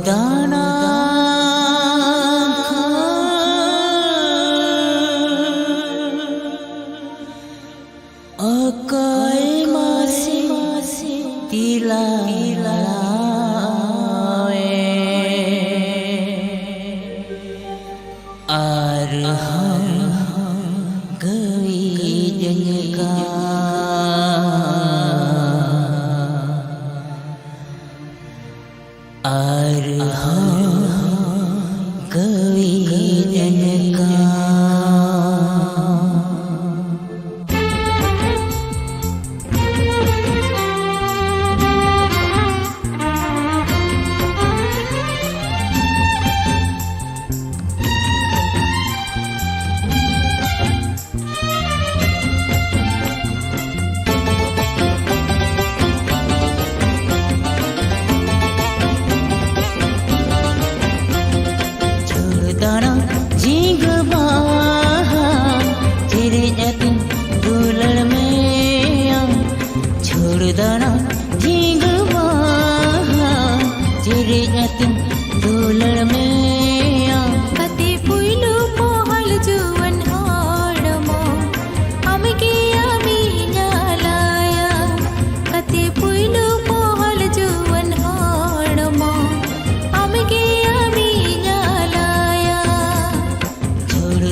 दाना अकाय मासी तिला आर गई जनका आर गई जनका दाना झींग बाहा तेरे जतिन दुलड़ में छोड़ दाना झींग बाहा तेरे जतिन दुलड़ में कते पुइलु पोहल जुवन हाडमो अमके आमी नालाया कते पुइलु पोहल जुवन हाडमो अमके आमी नालाया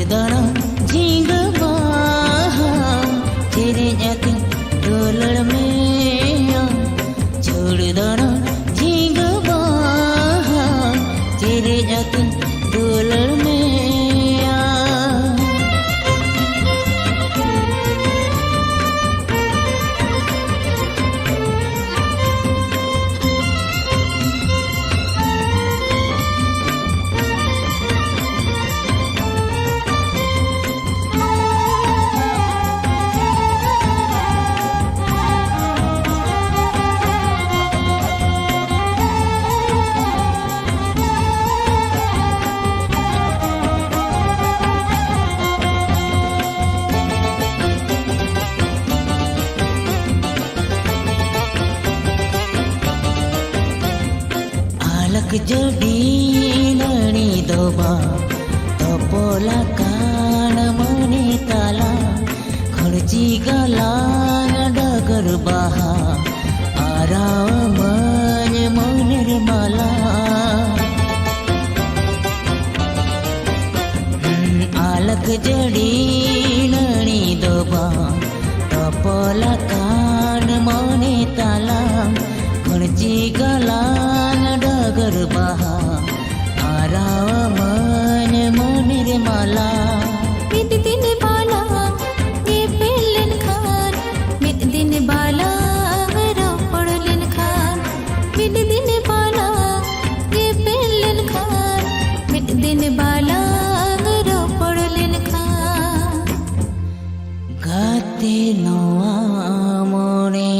दाना झींग बाहा तेरे जतिन दुलड़ में छोड़ दाना झींग बाहा तेरे जतिन दुलड़ में आलक जडी नणी दोबा तपोला कान मने ताला खडची गला डगर बहा आराव मन मनेर माला आलक जडी नणी दोबा तपोला कान मने ताला खडची गला डगर बहा आराव मन मनेर माला मित दिन बाला ये पेलन खान मित दिन बाला रो पड़लन खान मित दिन बाला ये पेलन खान मित दिन बाला रो पड़लन खान गाते नोआ मोने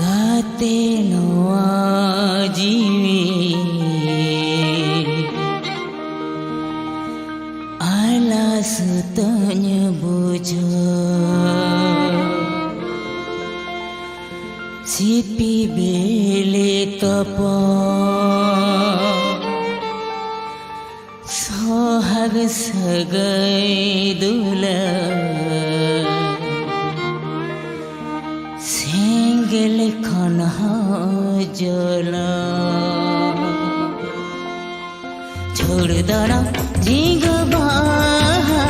गाते नोआ जीवे आला सुतन्य बुझो सिपी बेले तप सोहाग सगै दुला सेंगेल खन जला छोड़ दाना झींग बाहा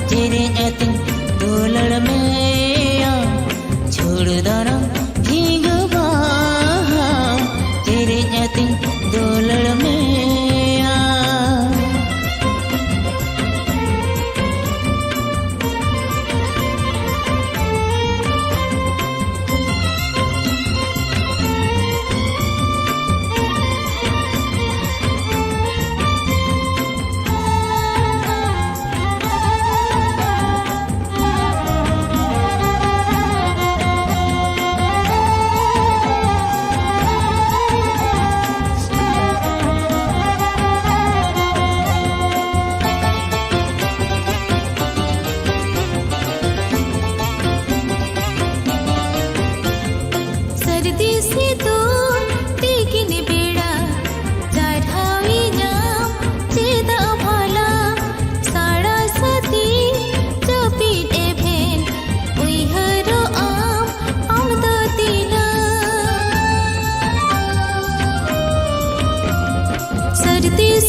तेरे जतिन दुलड़ में छोड़ दाना झींग बाहा तेरे जतिन दुलड़ में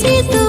ᱥᱤᱛᱩᱝ